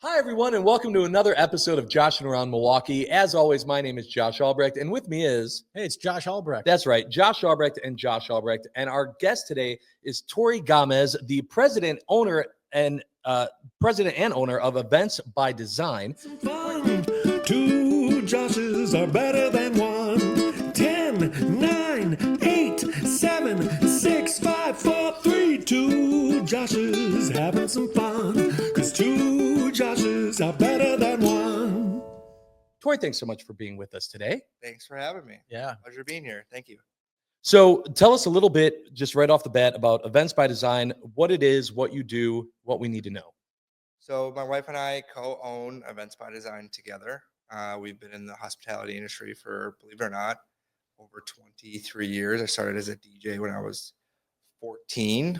Hi, everyone, and welcome to another episode of Joshing Around Milwaukee. As always, my name is Josh Albrecht, and with me is... Hey, it's Josh Albrecht. That's right, Josh Albrecht and Josh Albrecht. And our guest today is Torie Gamez, the president and owner of Events by Design. Fun. Two Joshes are better than one. 10, 9, 8, 7, 6, 5, 4, 3. Two Joshes having some fun. Because two Joshes are better than one. Torie, thanks so much for being with us today. Thanks for having me. Yeah. Pleasure being here. Thank you. So tell us a little bit, just right off the bat, about Events by Design, what it is, what you do, what we need to know. So my wife and I co-own Events by Design together. We've been in the hospitality industry for, believe it or not, over 23 years. I started as a DJ when I was 14.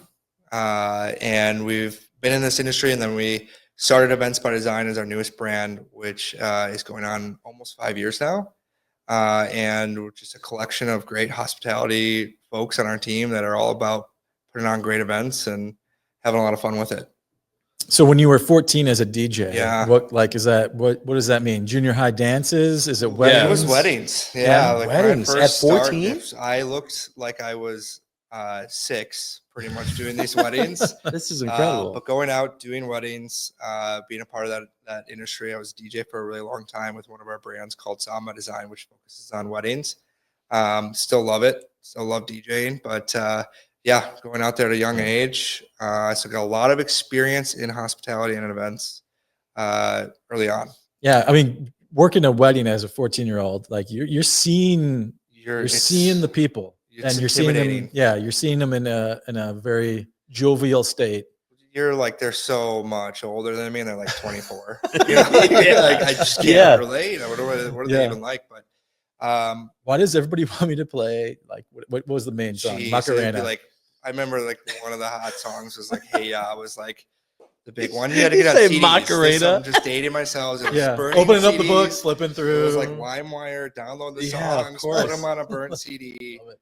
And we've been in this industry, and then we started Events by Design as our newest brand, which is going on almost 5 years now. And we're just a collection of great hospitality folks on our team that are all about putting on great events and having a lot of fun with it. So when you were 14 as a DJ, Yeah. what does that mean? Junior high dances? Is it weddings? It was weddings. Yeah, Yeah, like weddings when I first at 14? started, I looked like I was 6, pretty much doing these weddings. This is incredible. But going out, doing weddings, being a part of that industry. I was a DJ for a really long time with one of our brands called Samba Design, which focuses on weddings. Still love it. Still love DJing, but yeah, going out there at a young age. So got a lot of experience in hospitality and events early on. Yeah, I mean, working a wedding as a 14-year-old, like you're seeing the people, and you're seeing them. Yeah, you're seeing them in a very jovial state. You're like, they're so much older than me, and they're like 24. You know? Like I just can't relate. What are they even like? But why does everybody want me to play? Like, what was the main song? Macarena. Like, I remember like one of the hot songs was like, "Hey Ya," was like the big one. You had to get on say CDs. Macarena? I'm just dating myself. And Yeah, burning opening up the CDs. book, flipping It through. was like LimeWire, download the Yeah, of songs, course. put them on a burnt CD. Love it.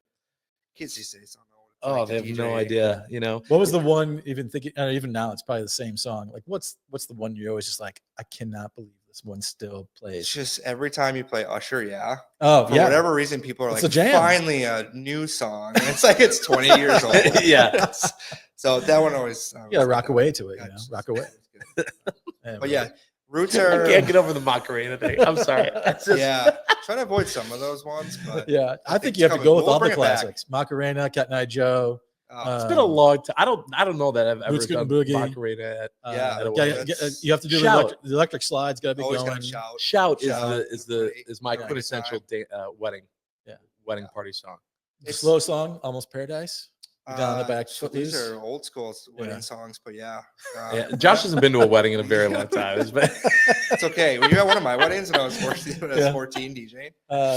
Kids these days don't know what it's Oh, like they to have no DJ. idea, you know. What was the one? Even thinking, even now, it's probably the same song. Like, what's the one you're always just like, I cannot believe this one still It's plays. just every time you play Usher, yeah. Oh, For yeah. whatever reason, people are It's a like, jam. finally a new song. And it's like it's 20 years old. Yeah. So that one always. You gotta rock away to it. Yeah, You know, it's rock away. But yeah, roots I are. can't get over the Macarena thing. I'm sorry. That's just, Yeah, trying to avoid some of those ones, but Yeah, I think it's you have to coming. go with We'll all the bring it back. classics. Macarena, Cat Night Joe. it's been a long time. I don't know that I've ever Boots done Scootin' Boogie. Macarena at Yeah, at a yeah, wedding. you have to do Shout. the electric slides. Got to be always going. gotta shout. Shout Shout. is my Yeah. quintessential wedding Yeah. wedding party song. The slow song, Almost Paradise. Down the back, So these Footloose. are old school wedding Yeah. songs, but yeah, Yeah, Josh hasn't been to a wedding in a very long time. It's been- it's okay. Well, you had one of my weddings when I was 14, Yeah. 14 DJing.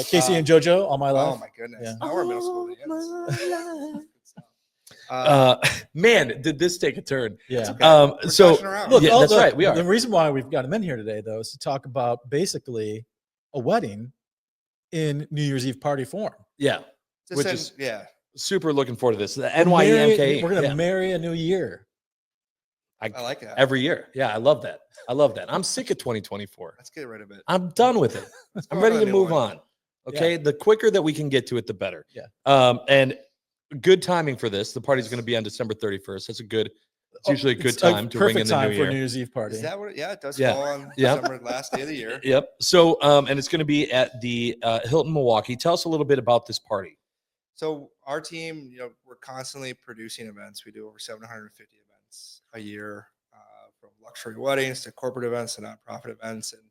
Casey and JoJo, All My Life. Oh my goodness! Yeah. Now we're middle school dance. Man, did this take a turn? Yeah. Okay. We're So joshing around. Yeah, that's right. We are. The reason why we've got him in here today, though, is to talk about basically a wedding in New Year's Eve party form. Yeah, Just which send- is yeah. super looking forward to this. The We're NYEMK. going to marry a new year. I like that. Every year. Yeah, I love that. I love that. I'm sick of 2024. Let's get rid of it. I'm done with it. I'm go ready on to a new move one. on. Okay. The quicker that we can get to it, the better. Yeah. And good timing for this. The party's going to be on December 31st. That's it's usually a good It's time to ring in perfect the time new for year. a New Year's Eve party. Is that what? Yeah, it does Yeah. fall on Yeah. December, last day of the year. Yep. So, and it's going to be at the Hilton Milwaukee. Tell us a little bit about this party. So our team, we're constantly producing events. We do over 750 events a year, from luxury weddings to corporate events to nonprofit events. And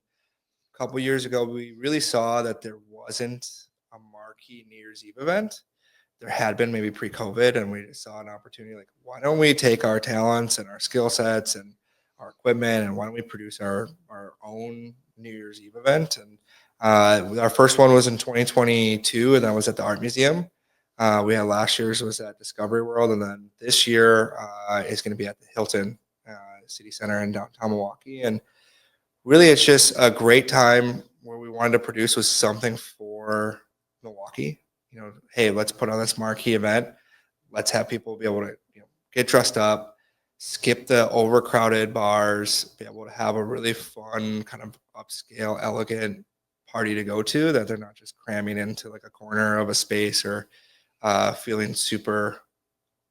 a couple of years ago, we really saw that there wasn't a marquee New Year's Eve event. There had been maybe pre-COVID, and we just saw an opportunity like, why don't we take our talents and our skill sets and our equipment, and why don't we produce our own New Year's Eve event? And our first one was in 2022, and that was at the Art Museum. We had last year's was at Discovery World, and then this year is going to be at the Hilton City Center in downtown Milwaukee. And really, it's just a great time where we wanted to produce was something for Milwaukee. Hey, let's put on this marquee event. Let's have people be able to get dressed up, skip the overcrowded bars, be able to have a really fun kind of upscale, elegant party to go to, that they're not just cramming into like a corner of a space or feeling super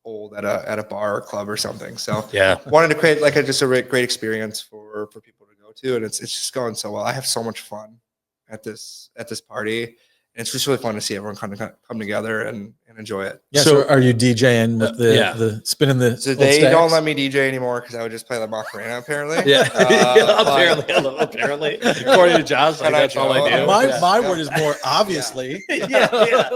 old at a bar or club or something. So Yeah. wanted to create like just a great experience for people to go to, and it's just going so well. I have so much fun at this party. And it's just really fun to see everyone kind of come together and enjoy it. Yeah. So are you DJing with the spinning the? So they don't let me DJ anymore because I would just play the Macarena apparently. Yeah. Apparently, according to Josh, like, that's all I do. My word is more obviously. Yeah.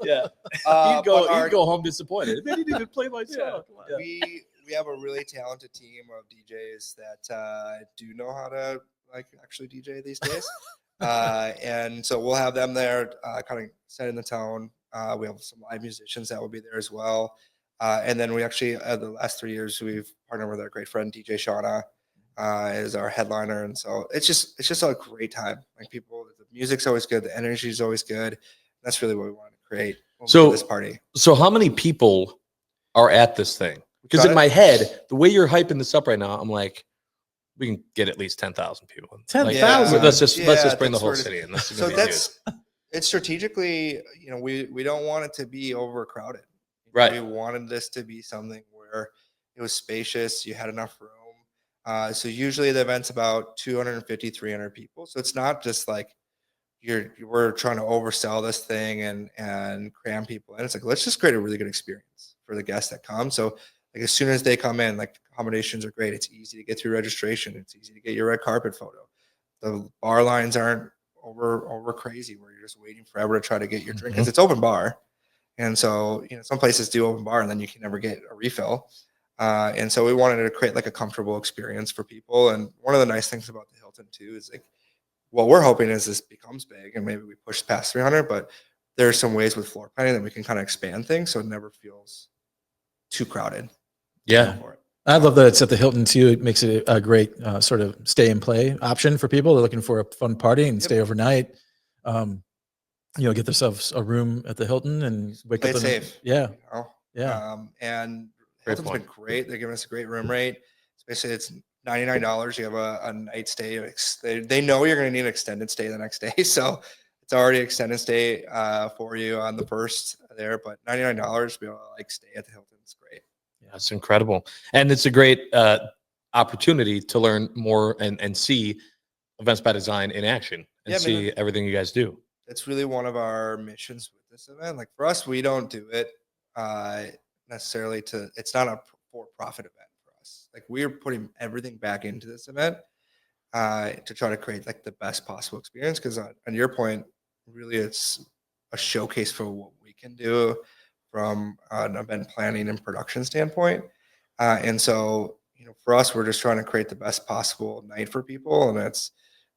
You'd go home disappointed. They didn't even play my song. Yeah. We have a really talented team of DJs that do know how to like actually DJ these days. And so we'll have them there kind of setting the tone. We have some live musicians that will be there as well. And then we actually, the last 3 years, we've partnered with our great friend, DJ Shauna, is our headliner. And so it's just a great time. Like the music's always good. The energy is always good. That's really what we want to create for this party. So how many people are at this thing? Because in my head, the way you're hyping this up right now, I'm like, we can get at least 10,000 people. 10,000. Let's just bring the whole city in. So it's strategically, we don't want it to be overcrowded. Right. We wanted this to be something where it was spacious. You had enough room. So usually the event's about 250, 300 people. So it's not just like we're trying to oversell this thing and cram people in. It's like, let's just create a really good experience for the guests that come. So like as soon as they come in, like accommodations are great. It's easy to get through registration. It's easy to get your red carpet photo. The bar lines aren't over crazy where you're just waiting forever to try to get your drink because it's open bar. And so, some places do open bar and then you can never get a refill. And so we wanted to create like a comfortable experience for people. And one of the nice things about the Hilton too is like, what we're hoping is this becomes big and maybe we push past 300, but there's some ways with floor planning that we can kind of expand things so it never feels too crowded. Yeah. I love that it's at the Hilton too. It makes it a great sort of stay and play option for people. They're looking for a fun party and stay overnight. Get themselves a room at the Hilton and wake up. Safe. Yeah. And Hilton's been great. They're giving us a great room rate. Especially it's $99. You have a night stay. They know you're going to need an extended stay the next day. So it's already extended stay for you on the first there, but $99 to be able to like stay at the Hilton is great. Yeah, it's incredible. And it's a great opportunity to learn more and see Events by Design in action and see everything you guys do. It's really one of our missions with this event. Like for us, we don't do it necessarily it's not a for-profit event for us. Like we're putting everything back into this event to try to create like the best possible experience. Because on your point, really it's a showcase for what we can do from an event planning and production standpoint. And so, for us, we're just trying to create the best possible night for people. And it's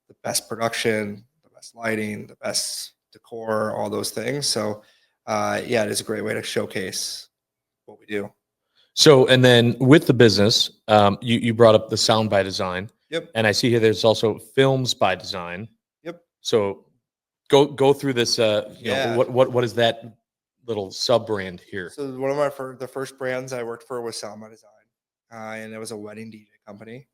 the best production, the best lighting, the best decor, all those things. So, it is a great way to showcase what we do. So, and then with the business, you brought up the Sound by Design. Yep. And I see here there's also Films by Design. Yep. So go through this, what is that little sub brand here? So one of the first brands I worked for was Sound by Design, and it was a wedding DJ company.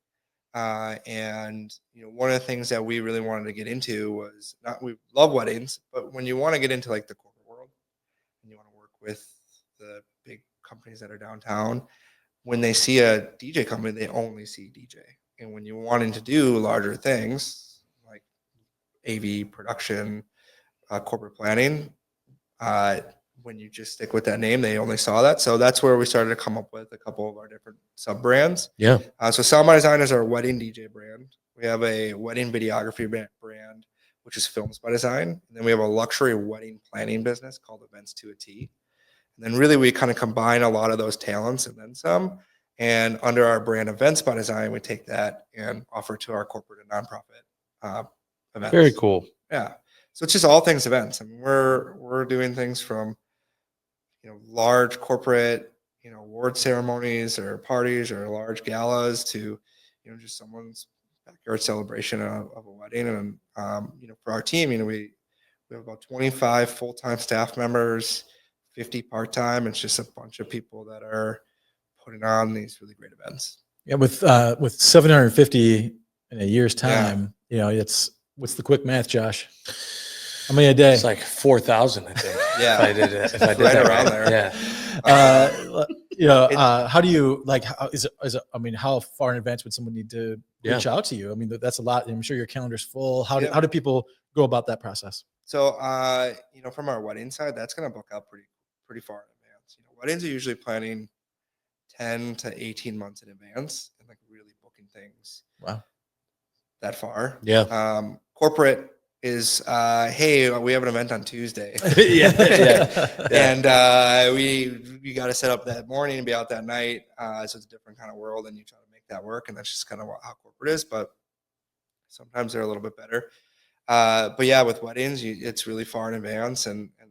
And one of the things that we really wanted to get into was we love weddings, but when you want to get into like the corporate world and you want to work with the big companies that are downtown, when they see a DJ company, they only see DJ. And when you're wanting to do larger things like AV production, corporate planning, when you just stick with that name, they only saw that. So that's where we started to come up with a couple of our different sub brands. Yeah. So Sound by Design is our wedding DJ brand. We have a wedding videography brand, which is Films by Design. And then we have a luxury wedding planning business called Events to a T. And then really we kind of combine a lot of those talents and then some. And under our brand Events by Design, we take that and offer to our corporate and nonprofit events. Very cool. Yeah. So it's just all things events. I mean, we're doing things from large corporate, award ceremonies or parties or large galas to, just someone's backyard celebration of a wedding. And, for our team, we have about 25 full-time staff members, 50 part-time. It's just a bunch of people that are putting on these really great events. Yeah, with 750 in a year's time, you know, what's the quick math, Josh? How many a day? It's like 4,000, I think. Yeah. If I did it, if I did Right that around right. there. Yeah. You know, how do you like? How is it? I mean, how far in advance would someone need to reach out to you? I mean, that's a lot. I'm sure your calendar's full. How do people go about that process? So, you know, from our wedding side, that's going to book up pretty far in advance. You know, weddings are usually planning 10 to 18 months in advance and like really booking things. Wow. That far. Yeah. Corporate is, hey, we have an event on Tuesday. And we got to set up that morning and be out that night. So it's a different kind of world, and you try to make that work. And that's just kind of how corporate is. But sometimes they're a little bit better. But yeah, with weddings, it's really far in advance. And then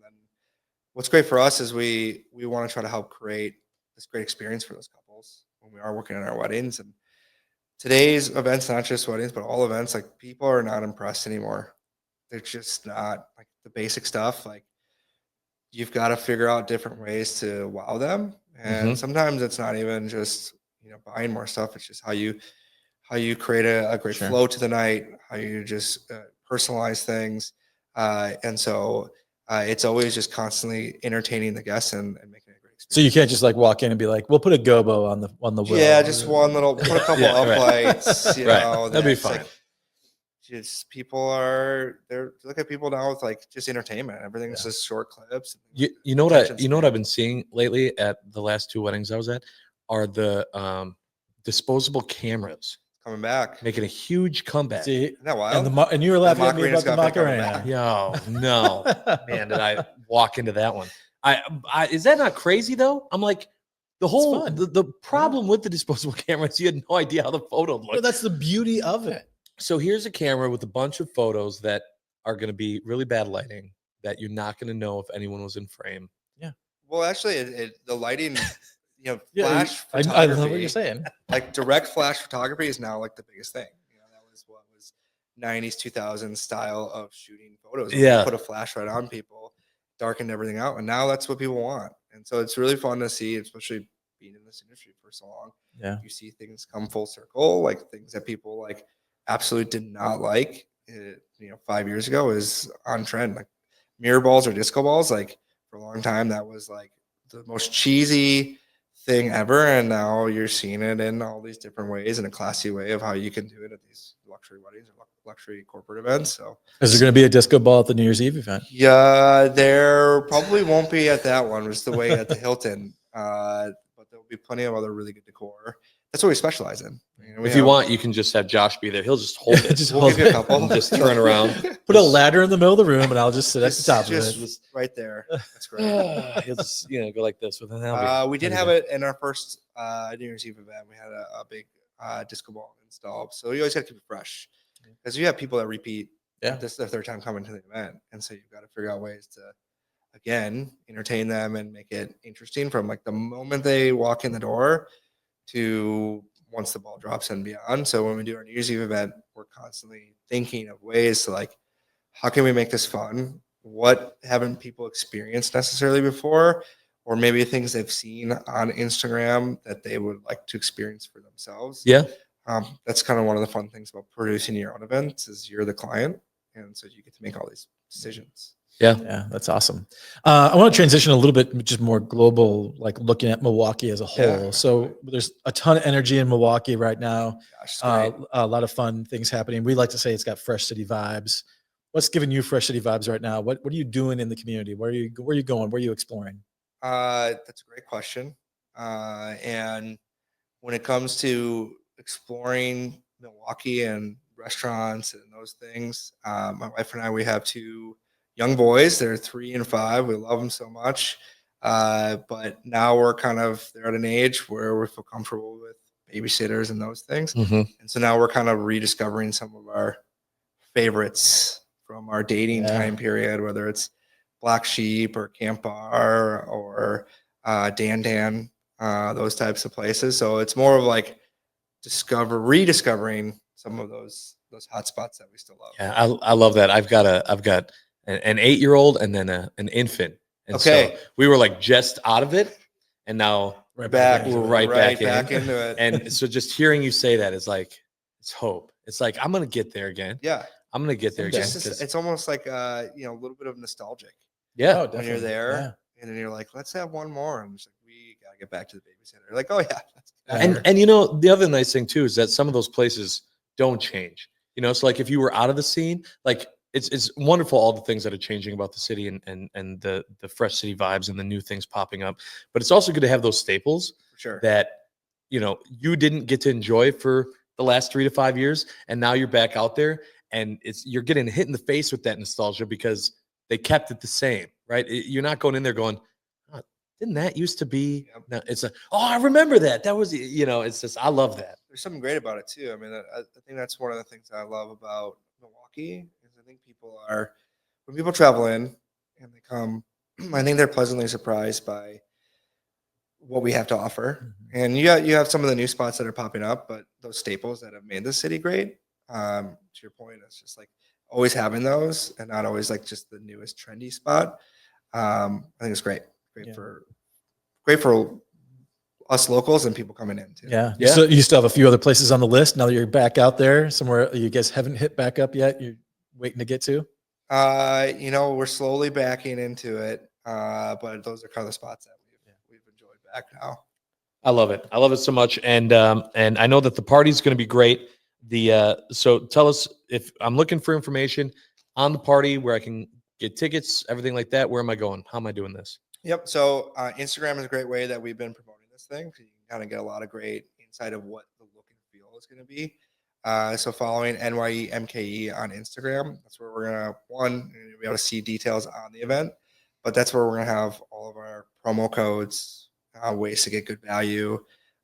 what's great for us is we want to try to help create this great experience for those couples when we are working on our weddings. And today's events, not just weddings, but all events, like people are not impressed anymore. They're just not like the basic stuff. Like you've got to figure out different ways to wow them. And sometimes it's not even just, you know, buying more stuff. It's just how you create a great flow to the night, how you just personalize things. And so it's always just constantly entertaining the guests and making it a great experience. So you can't just like walk in and be like, we'll put a gobo on the wheel. Yeah, just one little, put a couple uplights, you know. That'd be fine. Like, just look at people now with like just entertainment. Everything's just short clips. You know what I've been seeing lately at the last 2 weddings I was at are the disposable cameras Coming back. making a huge comeback. See, Isn't that wild? and you were laughing at me Macarena's about the got big Macarena. Yo, no, man, did I walk into that one? Is that not crazy though? I'm like, the problem with the disposable cameras, you had no idea how the photo looked. Well, that's the beauty of it. So here's a camera with a bunch of photos that are going to be really bad lighting that you're not going to know if anyone was in frame. Yeah. Well, actually, the lighting, you know, Yeah, flash I photography. love what you're saying. Like direct flash photography is now like the biggest thing. You know, that was what was 90s, 2000s style of shooting photos. Yeah. You put a flash right on people, darkened everything out, and now that's what people want. And so it's really fun to see, especially being in this industry for so long. Yeah. You see things come full circle, like things that people like absolutely did not like, you know, 5 years ago is on trend. Like mirror balls or disco balls, like for a long time, that was like the most cheesy thing ever. And now you're seeing it in all these different ways in a classy way of how you can do it at these luxury weddings or luxury corporate events. So Is there going to be a disco ball at the New Year's Eve event? yeah, there probably won't be at that one, just the way at the Hilton. But there'll be plenty of other really good decor. That's what we specialize in. You know, If you want, you can just have Josh be there. He'll just hold it. we'll give you a couple. And just turn around. Put a ladder in the middle of the room, and I'll just sit at the top of it. Just right there. That's great. He'll just go like this with an We did have it in our first New Year's Eve event. We had a big disco ball installed. So you always got to keep it fresh because you have people that repeat. Yeah. This is their third time coming to the event. And so you've got to figure out ways to, again, entertain them and make it interesting from like the moment they walk in the door to once the ball drops and beyond. So when we do our New Year's Eve event, we're constantly thinking of ways to like, how can we make this fun? What haven't people experienced necessarily before? Or maybe things they've seen on Instagram that they would like to experience for themselves. Yeah. That's kind of one of the fun things about producing your own events is you're the client. And so you get to make all these decisions. Yeah, that's awesome. I want to transition a little bit, just more global, like looking at Milwaukee as a whole. Yeah. So there's a ton of energy in Milwaukee right now. Gosh, A lot of fun things happening. We like to say it's got fresh city vibes. What's giving you fresh city vibes right now? What are you doing in the community? Where are you going? Where are you exploring? That's a great question. And when it comes to exploring Milwaukee and restaurants and those things, my wife and I, we have 2 young boys. They're 3 and 5. We love them so much. But now they're at an age where we feel comfortable with babysitters and those things. Mm-hmm. And so now we're kind of rediscovering some of our favorites from our dating time period, whether it's Black Sheep or Camp Bar or Dan, those types of places. So it's more of like rediscovering some of those hot spots that we still love. Yeah, I love that. I've got an 8-year-old and then an infant. And Okay. so we were like just out of it. And now Right back, into we're it. right back in. into it. And so just hearing you say that is like, it's hope. It's like, I'm going to get there again. yeah, I'm going to get there again. it's almost like a little bit of nostalgic Yeah. Oh, when you're definitely. there, Yeah. and then you're like, let's have one more. And it's like, we gotta get back to the babysitter. Like, oh yeah, And you know, the other nice thing too is that some of those places don't change. You know, so like if you were out of the scene, like it's wonderful all the things that are changing about the city and the fresh city vibes and the new things popping up. But it's also good to have those staples for sure. that you didn't get to enjoy for the last 3 to 5 years, and now you're back out there, and you're getting hit in the face with that nostalgia because they kept it the same, right? You're not going in there going, oh, didn't that used to be? Yep. No, it's a, oh, I remember that. That was, it's just, I love that. There's something great about it too. I mean, I think that's one of the things I love about Milwaukee is I think when people travel in and they come, I think they're pleasantly surprised by what we have to offer. And you have some of the new spots that are popping up, but those staples that have made the city great. To your point, it's just like always having those and not always like just the newest trendy spot. I think it's great for us locals and people coming in too. Yeah. Yeah. So you still have a few other places on the list now that you're back out there somewhere you guys haven't hit back up yet. You're waiting to get to. We're slowly backing into it. But those are kind of the spots that we've enjoyed back now. I love it. I love it so much. And I know that the party's going to be great. So tell us, if I'm looking for information on the party where I can get tickets, everything like that, where am I going? How am I doing this? Yep. So Instagram is a great way that we've been promoting this thing. So you can kind of get a lot of great insight of what the look and feel is going to be. So following NYE MKE on Instagram, that's where we're going to be able to see details on the event, but that's where we're going to have all of our promo codes, ways to get good value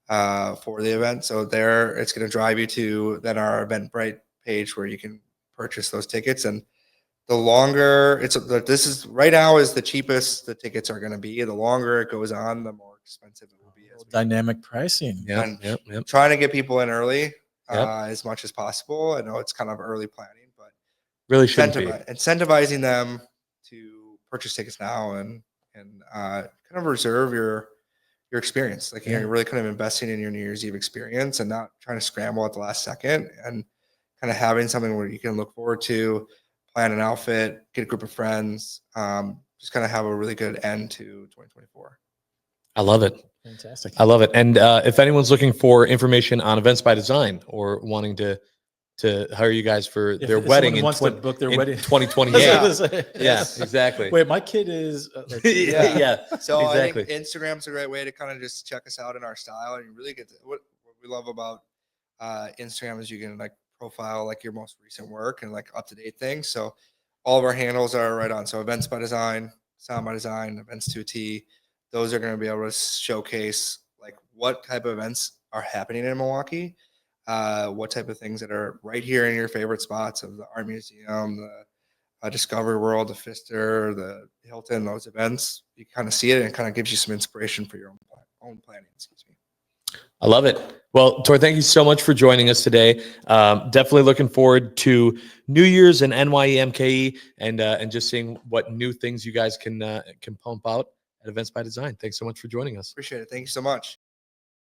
for the event. So there it's going to drive you to then our Eventbrite page where you can purchase those tickets. And the longer this is right now is the cheapest the tickets are going to be. The longer it goes on, the more expensive it will be. Dynamic pricing. Yeah. Yep. Trying to get people in early Yep. as much as possible. I know it's kind of early planning, but Really shouldn't be. Incentivizing them to purchase tickets now and kind of reserve your experience. Like you're really kind of investing in your New Year's Eve experience and not trying to scramble at the last second, and kind of having something where you can look forward to, plan an outfit, get a group of friends, just kind of have a really good end to 2024. I love it. Fantastic. I love it. And if anyone's looking for information on Events by Design or wanting to hire you guys for their wedding wants to book their wedding 2028. Yeah, Exactly. Wait, my kid is Yeah. So Exactly. I think Instagram's a great way to kind of just check us out in our style, and you really get what we love about Instagram is you can like profile like your most recent work and like up to date things. So all of our handles are right on. So Events by Design, Sound by Design, Events to a T. Those are going to be able to showcase like what type of events are happening in Milwaukee, what type of things that are right here in your favorite spots of the Art Museum, the Discovery World, the Pfister, the Hilton, those events. You kind of see it and it kind of gives you some inspiration for your own planning. Excuse me. I love it. Well, Tor, thank you so much for joining us today. Definitely looking forward to New Year's and NYE MKE and just seeing what new things you guys can pump out at Events by Design. Thanks so much for joining us. Appreciate it. Thank you so much.